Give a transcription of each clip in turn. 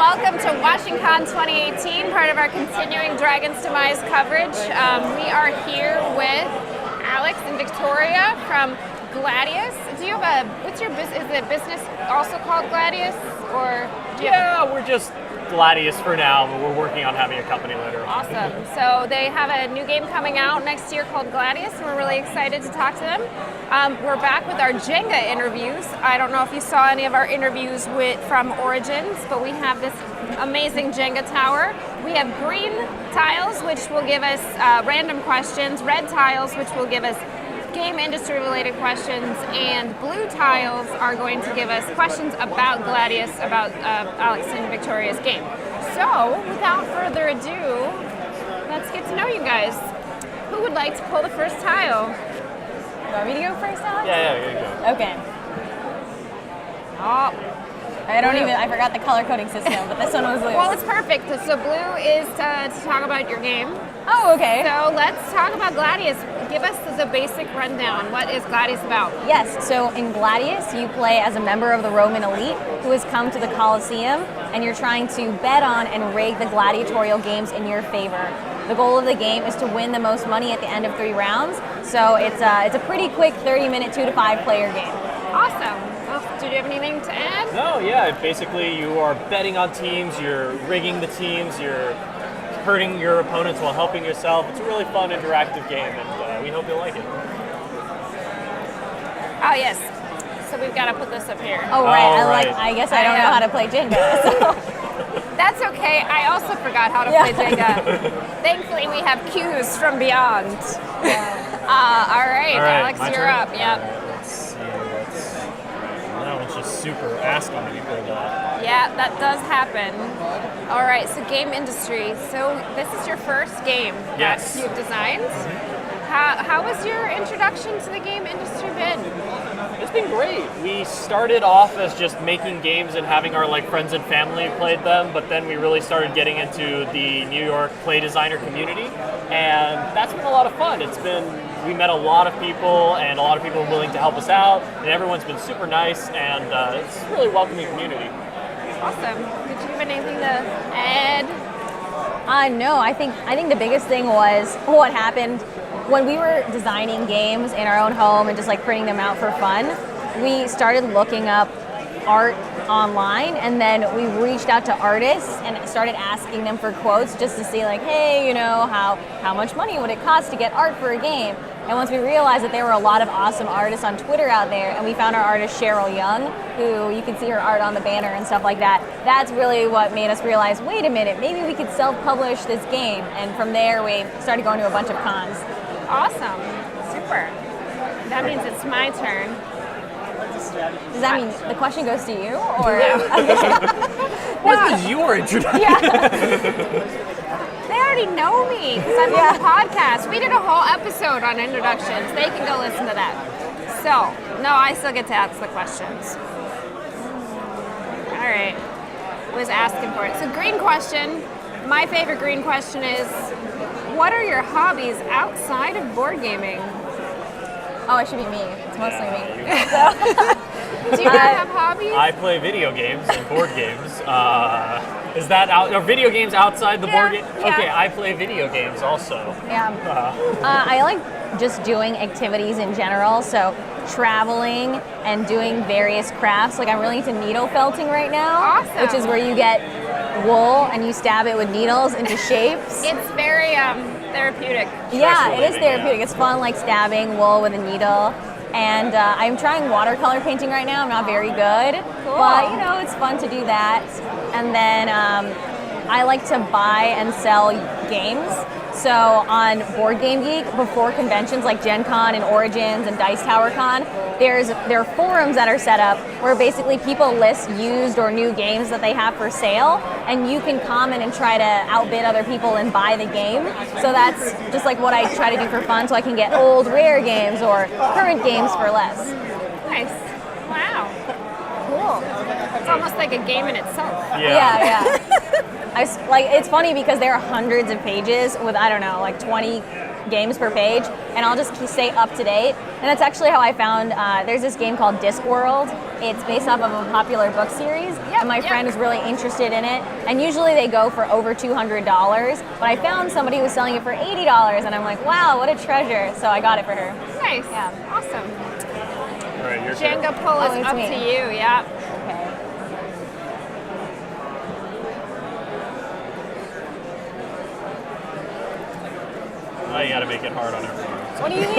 welcome to WashingCon 2018, part of our continuing Dragons Demize coverage. We are here with Alex and Victoria from Gladius. Do you have what's your business? Is the business also called Gladius? Or we're just Gladius for now, but we're working on having a company later. Awesome. So they have a new game coming out next year called Gladius, and we're really excited to talk to them. We're back with our Jenga interviews. I don't know if you saw any of our interviews from Origins, but we have this amazing Jenga tower. We have green tiles, which will give us random questions, red tiles, which will give us game industry related questions, and blue tiles are going to give us questions about Gladius, about Alex and Victoria's game. So without further ado, let's get to know you guys. Who would like to pull the first tile? You want me to go first, Alex? Yeah, you go. Okay. Oh. I forgot the color coding system, but this one was blue. Well, it's perfect. So blue is to talk about your game. Oh, okay. So let's talk about Gladius. Give us the basic rundown. What is Gladius about? Yes, so in Gladius, you play as a member of the Roman elite who has come to the Colosseum, and you're trying to bet on and rig the gladiatorial games in your favor. The goal of the game is to win the most money at the end of 3 rounds, so it's a pretty quick 30-minute 2 to 5 player game. Awesome. Do you have anything to add? No, yeah. Basically, you are betting on teams, you're rigging the teams, you're hurting your opponents while helping yourself. It's a really fun, interactive game, and we hope you'll like it. Oh, yes. So we've got to put this up here. Oh, right. Oh, right. I guess I don't know how to play Jenga. So. That's okay. I also forgot how to play Jenga. Thankfully, we have cues from beyond. All right, Alex, you're turn? up. Yep. Let's see. That one's just super asking people that. Yeah, that does happen. All right, so game industry. So this is your first game that you've designed. How was your introduction to the game industry been? It's been great. We started off as just making games and having our friends and family played them, but then we really started getting into the New York play designer community, and that's been a lot of fun. We met a lot of people, and a lot of people are willing to help us out, and everyone's been super nice, and it's a really welcoming community. Awesome. Did you have anything to add? No, I think the biggest thing was what happened when we were designing games in our own home and just printing them out for fun. We started looking up art online, and then we reached out to artists and started asking them for quotes just to see hey, how much money would it cost to get art for a game? And once we realized that there were a lot of awesome artists on Twitter out there, and we found our artist Cheryl Young, who you can see her art on the banner and stuff like that, that's really what made us realize, wait a minute, maybe we could self-publish this game. And from there, we started going to a bunch of cons. Awesome. Super. That means it's my turn. Does that mean the question goes to you, or? What was your introduction? They already know me because I'm on the podcast. We did a whole episode on introductions. They can go listen to that. So, no, I still get to ask the questions. All right. Was asking for it. So, green question. My favorite green question is, what are your hobbies outside of board gaming? Oh, it should be me. It's mostly me. Do you guys have hobbies? I play video games and board games. Is that are video games outside the board game? Yeah. Okay, I play video games also. Yeah. I like just doing activities in general. So traveling and doing various crafts. I'm really into needle felting right now. Awesome. Which is where you get wool and you stab it with needles into shapes. It's very therapeutic. Yeah, it is living, therapeutic. It's fun, stabbing wool with a needle. And I'm trying watercolor painting right now. I'm not very good, Cool. but it's fun to do that. And then I like to buy and sell games. So on Board Game Geek, before conventions like Gen Con and Origins and Dice Tower Con, there are forums that are set up where basically people list used or new games that they have for sale, and you can comment and try to outbid other people and buy the game. So that's just what I try to do for fun, so I can get old rare games or current games for less. Nice. Wow. Cool. It's almost like a game in itself. Yeah. It's funny because there are hundreds of pages with 20 games per page, and I'll just stay up to date. And that's actually how I found there's this game called Discworld it's based off of a popular book series, and my friend was really interested in it. And usually they go for over $200, but I found somebody who was selling it for $80, and I'm like, wow, what a treasure! So I got it for her. Nice. Yeah. Awesome. All right, your Jenga turn. pull is it's up me. to you. Yeah. Okay. Oh, you gotta make it hard on everyone. What do you mean?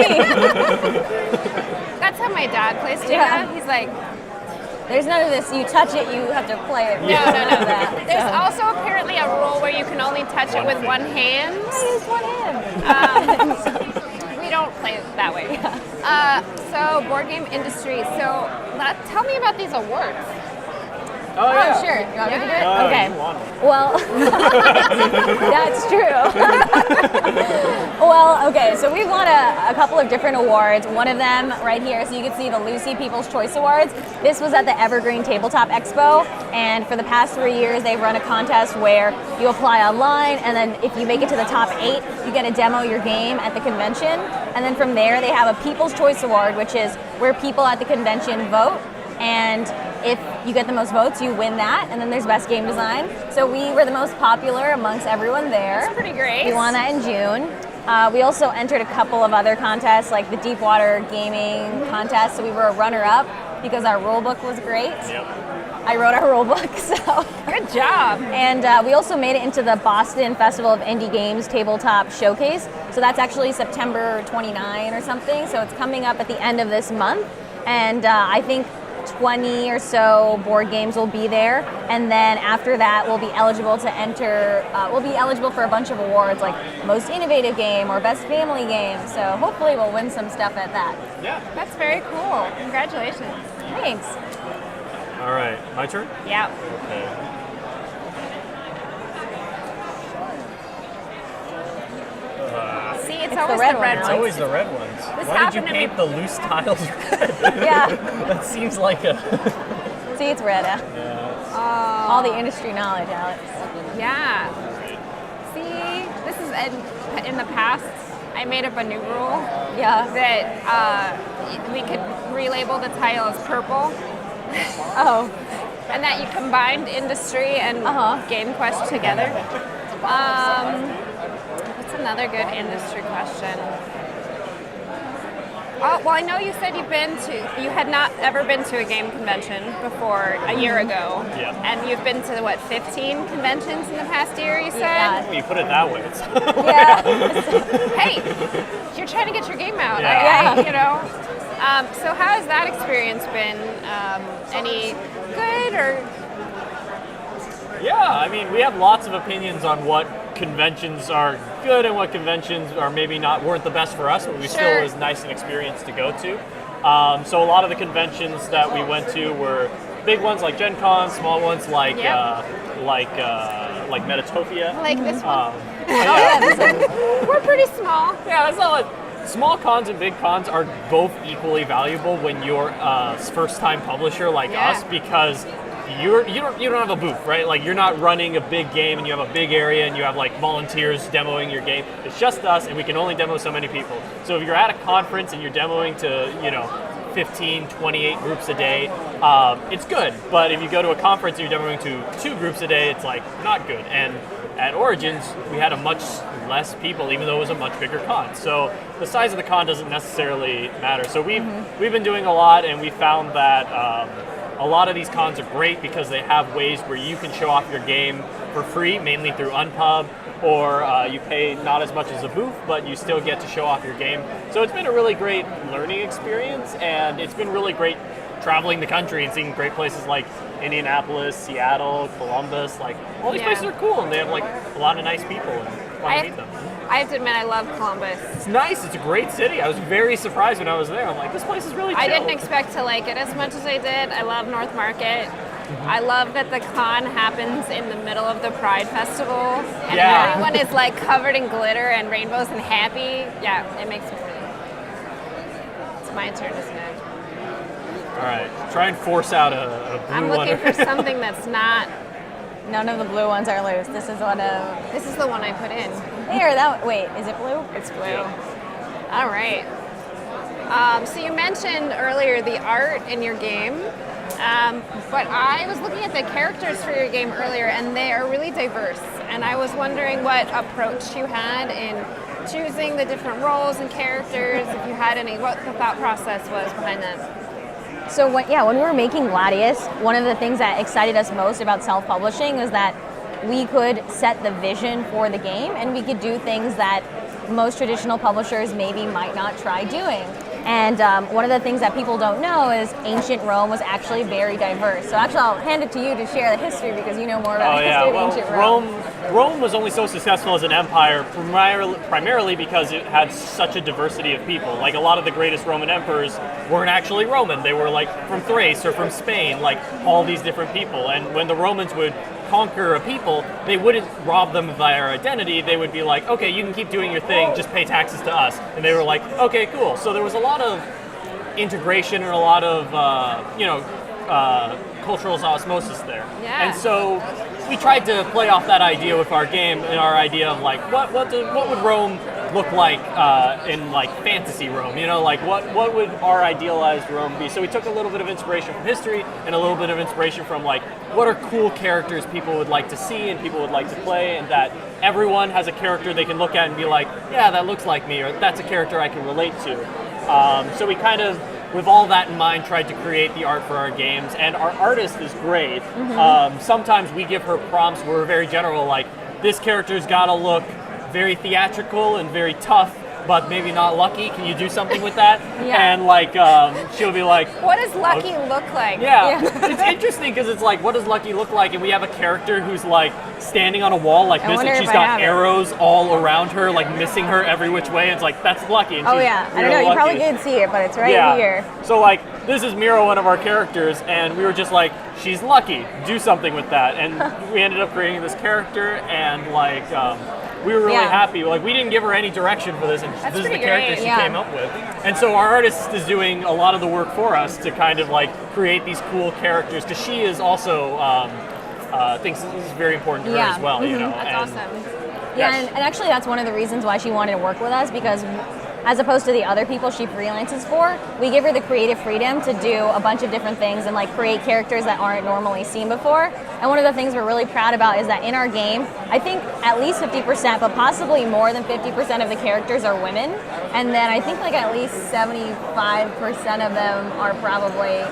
That's how my dad plays Jenga. Yeah. He's like, There's none of this. You touch it, you have to play it. no. That. There's also apparently a rule where you can only touch it with one hand. I use one hand. We don't play it that way. So board game industry. So tell me about these awards. Oh, yeah. Oh, sure. You want me to do it? No, Okay. you won. Well, that's true. Well, okay, so we won a couple of different awards. One of them right here, so you can see the Lucy People's Choice Awards. This was at the Evergreen Tabletop Expo, and for the past 3 years, they've run a contest where you apply online, and then if you make it to the top 8, you get to demo your game at the convention. And then from there, they have a People's Choice Award, which is where people at the convention vote. And if you get the most votes, you win that. And then there's Best Game Design. So we were the most popular amongst everyone there. That's pretty great. We won that in June. We also entered a couple of other contests, like the Deepwater Gaming contest. So we were a runner-up because our rule book was great. Yep. I wrote our rule book, so. Good job. And we also made it into the Boston Festival of Indie Games Tabletop Showcase. So that's actually September 29 or something. So it's coming up at the end of this month. And I think 20 or so board games will be there, and then after that we'll be eligible to enter, we'll be eligible for a bunch of awards like Most Innovative Game or Best Family Game, so hopefully we'll win some stuff at that. Yeah. That's very cool. Congratulations. Thanks. All right, my turn? Yeah. Okay. See, it's the always red the red ones. It's ones. always the red ones. This Why did you happened to me- paint the loose tiles red? Yeah, That seems like a... see, it's red. All the industry knowledge, Alex. Yeah. See, this is in the past. I made up a new rule Yeah. that we could relabel the tile as purple, Oh, and that you combined industry and Game Quest together. What's another good industry question? Oh, well, I know you said you had not ever been to a game convention before a year ago. Yeah. And you've been to, 15 conventions in the past year, you said? Yeah. Well, you put it that way. It's yeah. Hey, you're trying to get your game out. Yeah. So how has that experience been? Any good or? Yeah, I mean, we have lots of opinions on what conventions are good and what conventions are maybe weren't the best for us, but still was nice an experience to go to. So a lot of the conventions that we went to were big ones like Gen Con, small ones like Metatopia. Like this one? Yeah. We're pretty small. Yeah, that's not like small cons and big cons are both equally valuable when you're a first-time publisher like us, because you don't have a booth, right? Like, you're not running a big game and you have a big area and you have like volunteers demoing your game. It's just us, and we can only demo so many people. So if you're at a conference and you're demoing to 15, 28 groups a day, it's good. But if you go to a conference and you're demoing to 2 groups a day, it's like not good. And at Origins, we had a much less people, even though it was a much bigger con. So the size of the con doesn't necessarily matter. So we've been doing a lot, and we found that a lot of these cons are great because they have ways where you can show off your game for free, mainly through Unpub, or you pay not as much as a booth, but you still get to show off your game. So it's been a really great learning experience, and it's been really great traveling the country and seeing great places like Indianapolis, Seattle, Columbus. Like, all these places are cool, and they have like a lot of nice people, and fun to meet them. I have to admit, I love Columbus. It's nice. It's a great city. I was very surprised when I was there. I'm like, this place is really chill. I didn't expect to like it as much as I did. I love North Market. I love that the con happens in the middle of the Pride Festival, and everyone is like covered in glitter and rainbows and happy. Yeah, it makes me really. It's my turn, isn't it? All right, try and force out a blue I'm one. looking for something that's not. None of the blue ones are loose. This is one of. This is the one I put in. Here, wait, is it blue? It's blue. All right. So you mentioned earlier the art in your game. But I was looking at the characters for your game earlier, and they are really diverse. And I was wondering what approach you had in choosing the different roles and characters, if you had any, what the thought process was behind that. So when we were making Gladius, one of the things that excited us most about self-publishing is that we could set the vision for the game, and we could do things that most traditional publishers maybe might not try doing. And one of the things that people don't know is ancient Rome was actually very diverse. So actually, I'll hand it to you to share the history because you know more about the history of ancient Rome. Rome was only so successful as an empire primarily because it had such a diversity of people. Like a lot of the greatest Roman emperors weren't actually Roman. They were like from Thrace or from Spain, like all these different people. And when the Romans would conquer a people, they wouldn't rob them of their identity. They would be like, okay, you can keep doing your thing, just pay taxes to us. And they were like, okay, cool. So there was a lot of integration and a lot of, cultural osmosis there. Yeah. And so we tried to play off that idea with our game and our idea of like, what would Rome look like in like fantasy Rome? You know, like what would our idealized Rome be? So we took a little bit of inspiration from history and a little bit of inspiration from like what are cool characters people would like to see and people would like to play, and that everyone has a character they can look at and be like, yeah, that looks like me, or that's a character I can relate to. So we kind of, with all that in mind, tried to create the art for our games, and our artist is great. Sometimes we give her prompts where we're very general, like, this character's gotta look very theatrical and very tough, but maybe not lucky. Can you do something with that? Yeah. And like, she'll be like, what does Lucky look like? Yeah. It's interesting because it's like, what does Lucky look like? And we have a character who's like standing on a wall like this, and she's got arrows all around her, like missing her every which way. And it's like, that's Lucky. And I don't know, you probably did see it, but it's right here. So like, this is Miro, one of our characters, and we were just like, she's lucky, do something with that. And we ended up creating this character, and like, we were really happy. Like, we didn't give her any direction for this, and this is the character she came up with. And so our artist is doing a lot of the work for us to kind of like create these cool characters, because she is also thinks this is very important to her as well. You know, that's awesome. Yeah, and actually that's one of the reasons why she wanted to work with us, because as opposed to the other people she freelances for, we give her the creative freedom to do a bunch of different things and like create characters that aren't normally seen before. And one of the things we're really proud about is that in our game, I think at least 50%, but possibly more than 50% of the characters are women. And then I think like at least 75% of them are probably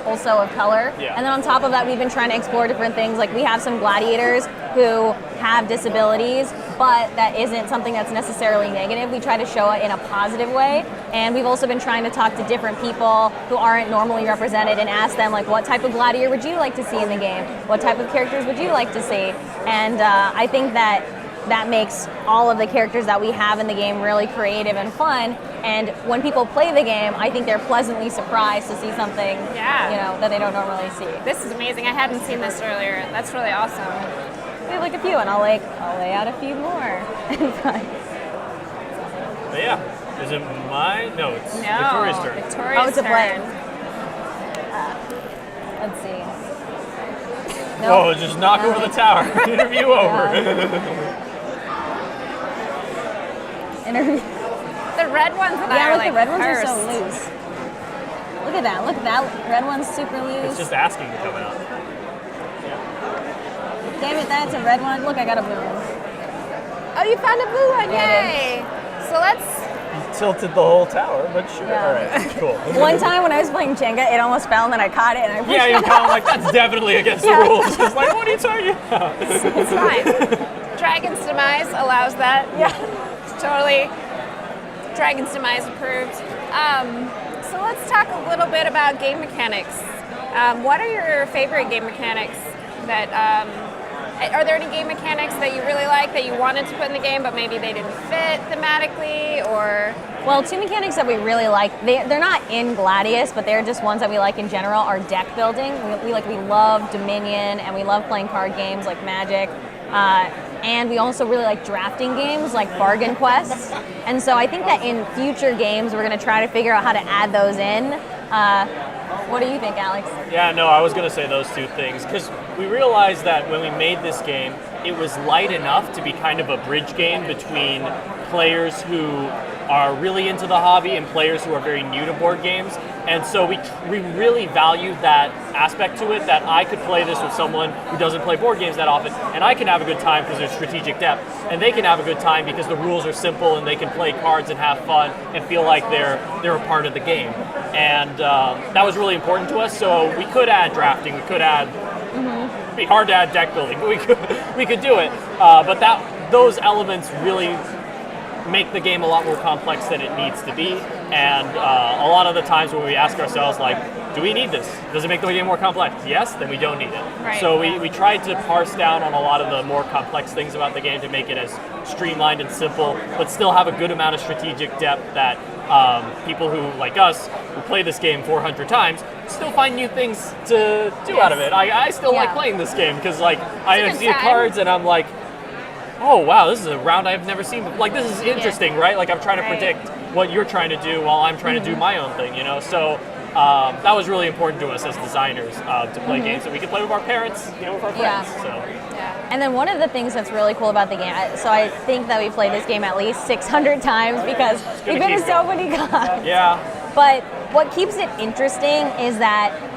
also of color. Yeah. And then on top of that, we've been trying to explore different things. Like we have some gladiators who have disabilities, but that isn't something that's necessarily negative. We try to show it in a positive way. And we've also been trying to talk to different people who aren't normally represented and ask them, like, what type of gladiator would you like to see in the game? What type of characters would you like to see? And I think that makes all of the characters that we have in the game really creative and fun. And when people play the game, I think they're pleasantly surprised to see something, that they don't normally see. This is amazing. I hadn't seen this earlier. That's really awesome. We have like a few, and I'll lay out a few more. But yeah, is it my? No, it's Victoria's turn. Victoria's it's a play. turn. Let's see. Oh, just knock over the tower. Interview over. Interview. The red ones that are like the red ones are cursed. so loose. Look at that. Look at that. Red one's super loose. It's just asking to come out. Damn it, that's a red one. Look, I got a blue one. Oh, you found a blue one. Yeah, Yay. So let's... Tilted the whole tower, but sure. Yeah. All right, cool. One time when I was playing Jenga, it almost fell, and then I caught it, and I pushed Yeah, it you're kind of out. like, that's definitely against the rules. It's like, what are you talking about? It's fine. Dragon's Demise allows that. Yeah. Totally. Dragon's Demise approved. So let's talk a little bit about game mechanics. What are your favorite game mechanics that... are there any game mechanics that you really like that you wanted to put in the game, but maybe they didn't fit thematically, or? Well, two mechanics that we really like, they're not in Gladius, but they're just ones that we like in general, are deck building. We love Dominion, and we love playing card games like Magic. And we also really like drafting games like Bargain Quest. And so I think that in future games, we're going to try to figure out how to add those in. What do you think, Alex? Yeah, no, I was going to say those two things, because we realized that when we made this game, it was light enough to be kind of a bridge game between players who are really into the hobby and players who are very new to board games. And so we really value that aspect to it, that I could play this with someone who doesn't play board games that often, and I can have a good time because there's strategic depth, and they can have a good time because the rules are simple and they can play cards and have fun and feel like they're a part of the game. And that was really important to us. So we could add drafting, we could add. It'd be hard to add deck building, but we could do it. But those elements really make the game a lot more complex than it needs to be. And a lot of the times when we ask ourselves, like, do we need this? Does it make the game more complex? Yes, then we don't need it. Right, so we tried to parse down on a lot of the more complex things about the game to make it as streamlined and simple, but still have a good amount of strategic depth that people who, like us, who play this game 400 times, still find new things to do out of it. I still like playing this game because, like, I see the cards and I'm like, oh wow, this is a round I've never seen before. Like, this is interesting, right? Like, I'm trying to predict what you're trying to do while I'm trying to do my own thing, you know? So that was really important to us as designers, to play games that we could play with our parents, you know, with our friends. So. And then one of the things that's really cool about the game, so I think that we played this game at least 600 times because we've been to so many cons. Yeah. But what keeps it interesting is that,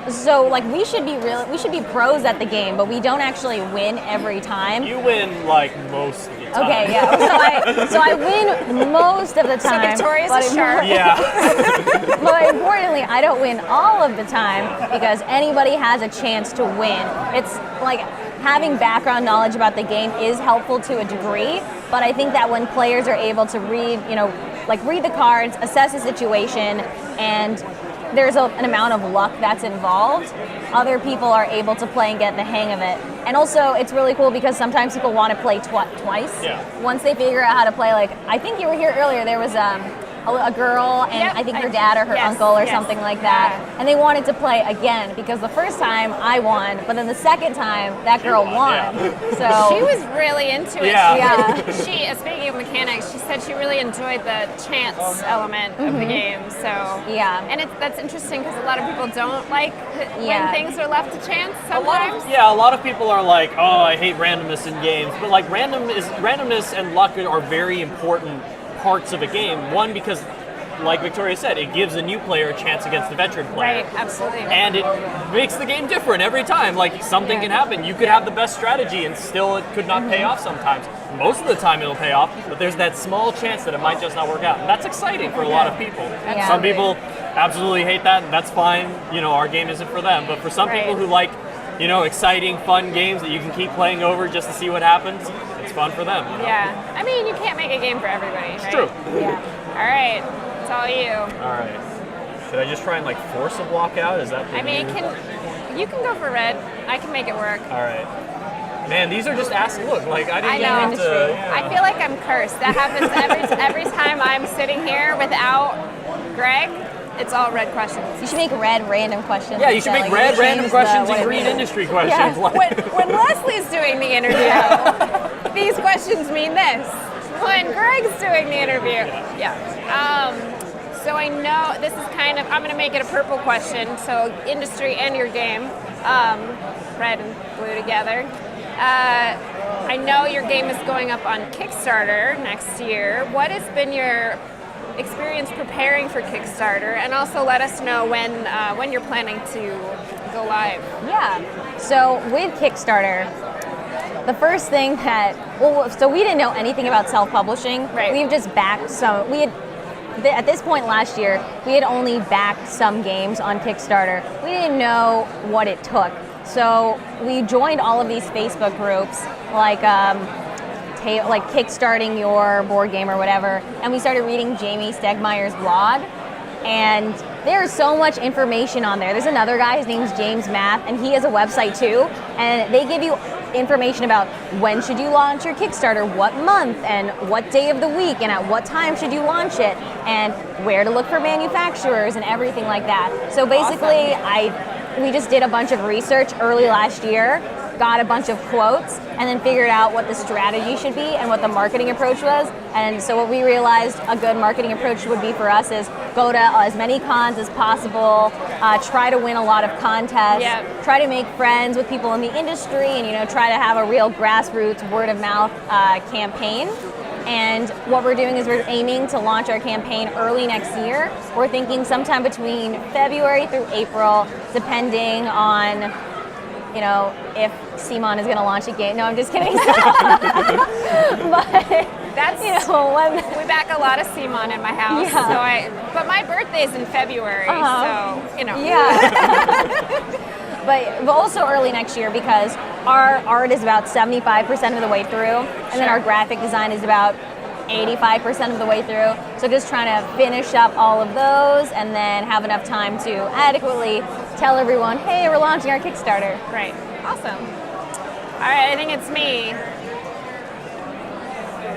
so like we should be pros at the game, but we don't actually win every time. You win like most of the time. Okay, yeah. So I win most of the time. So Victoria's a shark. Yeah. But importantly, I don't win all of the time because anybody has a chance to win. It's like having background knowledge about the game is helpful to a degree, but I think that when players are able to read the cards, assess the situation, and there's an amount of luck that's involved, other people are able to play and get the hang of it. And also, it's really cool because sometimes people want to play twice. Yeah. Once they figure out how to play, like, I think you were here earlier, there was a girl and I think her dad or her uncle or something like that, and they wanted to play again because the first time I won, but then the second time that girl won. So she was really into it. Yeah. She speaking of mechanics, she said she really enjoyed the chance element of the game. So and that's interesting because a lot of people don't like when things are left to chance sometimes. A lot of people are like, oh, I hate randomness in games, but like randomness and luck are very important parts of a game. One, because like Victoria said, it gives a new player a chance against the veteran player. Right, absolutely. And it makes the game different every time. Like, something can happen. You could have the best strategy and still it could not pay off sometimes. Most of the time it'll pay off, but there's that small chance that it might just not work out. And that's exciting for a lot of people. Yeah. Some people absolutely hate that, and that's fine. You know, our game isn't for them. But for some people who like, you know, exciting, fun games that you can keep playing over just to see what happens, it's fun for them. You know? Yeah. I mean, you can't make a game for everybody, right? It's true. yeah. All right. It's all you. All right. Should I just try and like force a block out? Is that? I mean, you can go for red. I can make it work. All right. Man, these are just asking. Look, like I didn't know. even have to. Yeah. I feel like I'm cursed. That happens every time I'm sitting here without Greg. It's all red questions. You should make red random questions. Yeah, you should make red random questions and green industry questions. Yeah. When Lesley's doing the interview, these questions mean this. When Greg's doing the interview, so I know this is kind of, I'm going to make it a purple question, so industry and your game, red and blue together. I know your game is going up on Kickstarter next year. What has been your experience preparing for Kickstarter, and also let us know when you're planning to go live. Yeah. So with Kickstarter, the first thing so we didn't know anything about self-publishing. Right. We've just backed some. At this point last year, we had only backed some games on Kickstarter. We didn't know what it took. So we joined all of these Facebook groups, like kickstarting your board game or whatever, and we started reading Jamie Stegmeier's blog, and there's so much information on there. There's another guy, his name's James Math, and he has a website too, and they give you information about when should you launch your Kickstarter, what month, and what day of the week, and at what time should you launch it, and where to look for manufacturers and everything like that. So basically, we just did a bunch of research early last year, got a bunch of quotes, and then figured out what the strategy should be and what the marketing approach was. And so what we realized a good marketing approach would be for us is go to as many cons as possible, try to win a lot of contests, try to make friends with people in the industry, and try to have a real grassroots word of mouth campaign. And what we're doing is we're aiming to launch our campaign early next year. We're thinking sometime between February through April, depending on, you know, if Simon is going to launch a game. No, I'm just kidding. But That's, you know, when we back a lot of Simon in my house. Yeah. But my birthday's in February, so, you know. Yeah. But also early next year, because our art is about 75% of the way through, and then our graphic design is about 85% of the way through. So just trying to finish up all of those and then have enough time to adequately tell everyone, hey, we're launching our Kickstarter. Right. Awesome. All right, I think it's me.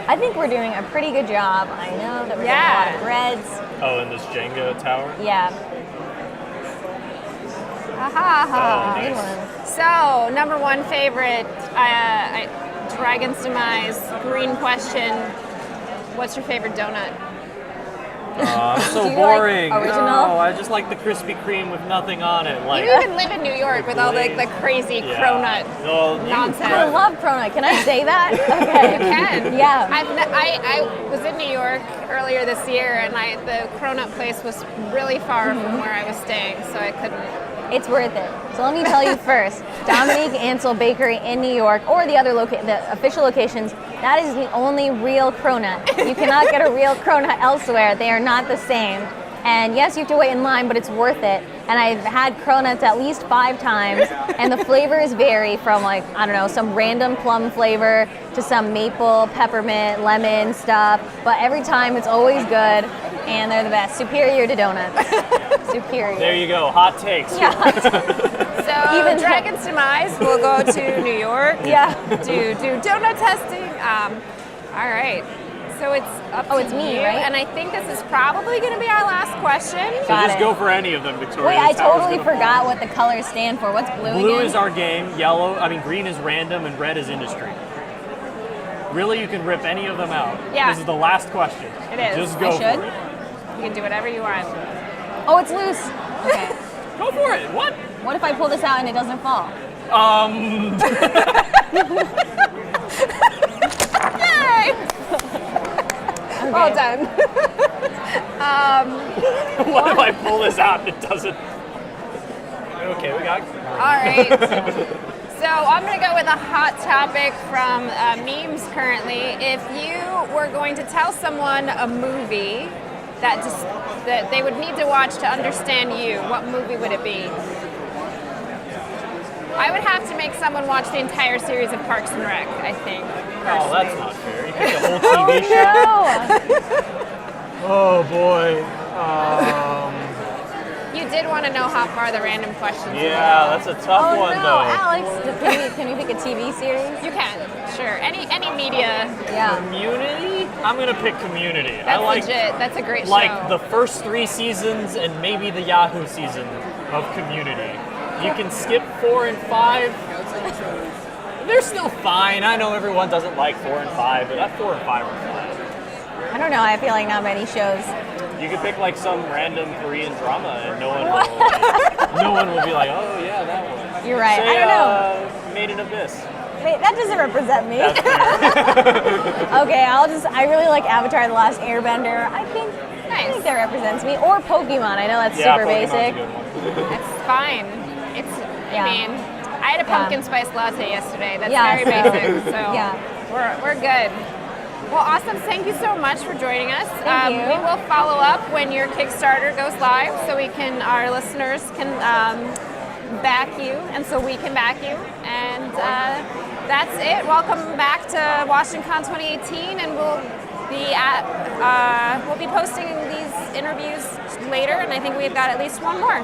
I think we're doing a pretty good job. I know that we're getting a lot of breads. Oh, in this Jenga tower? Yeah. Oh, Good nice. one. So, number one favorite, Dragon's Demize, green question. What's your favorite donut? So Do you like boring. original? No, I just like the Krispy Kreme with nothing on it. Like, You even live in New York with all like the crazy cronut Well, nonsense. I love cronut. Can I say that? Okay. You can. Yeah. I was in New York earlier this year, and the cronut place was really far from where I was staying, so I couldn't. It's worth it. So let me tell you first, Dominique Ansel Bakery in New York, or the other the official locations, that is the only real cronut. You cannot get a real cronut elsewhere. They are not the same. And yes, you have to wait in line, but it's worth it. And I've had cronuts at least 5 times, and the flavors vary from, like, I don't know, some random plum flavor to some maple, peppermint, lemon stuff. But every time it's always good, and they're the best. Superior to donuts. Superior. there you go. Hot takes. Yeah. So Even Dragon's Demise will go to New York Yeah. to do donut testing. All right. So it's up to it's me, you, right? And I think this is probably going to be our last question. So Got just it. go for any of them, Victoria. Wait, I This tower's totally gonna forgot what the colors stand for. What's blue Blue again? is our game. Green is random, and red is industry. Really, you can rip any of them out. Yeah. This is the last question. It is. Just go I should? for it. You can do whatever you want. Oh, it's loose. Okay. Go for it. What? What if I pull this out and it doesn't fall? Yay! Well done. What if I pull this out and it doesn't? Okay, we got. All right. So I'm going to go with a hot topic from memes currently. If you were going to tell someone a movie that they would need to watch to understand you, what movie would it be? I would have to make someone watch the entire series of Parks and Rec, I think. Oh, that's personally. not fair. You picked the whole TV show. No. Oh boy. You did want to know how far the random questions Yeah, that's a tough Oh one no, though. Alex, can we pick a TV series? You can, sure. Any media. Yeah. Community? I'm gonna pick Community. That's I like legit. That's a great like show. the first 3 seasons and maybe the Yahoo season of Community. You can skip 4 and 5. They're still fine. I know everyone doesn't like 4 and 5, but that 4 and 5 are fine. I don't know, I feel like not many shows. You could pick like some random Korean drama and no one will be like, oh yeah, that one. You're right. Say, I don't know. Made in Abyss. Wait, that doesn't represent me. That's fair. Okay, I really like Avatar The Last Airbender. I think that represents me. Or Pokemon. I know that's Yeah, super Pokemon's basic. a good one. It's fine. I mean, I had a pumpkin spice latte yesterday. That's Yeah, very so- basic. So yeah. we're good. Well, awesome. Thank you so much for joining us. Thank you. We will follow up when your Kickstarter goes live, so our listeners can back you, and so we can back you. And that's it. Welcome back to WashingCon 2018, and we'll be posting these interviews later, and I think we've got at least one more.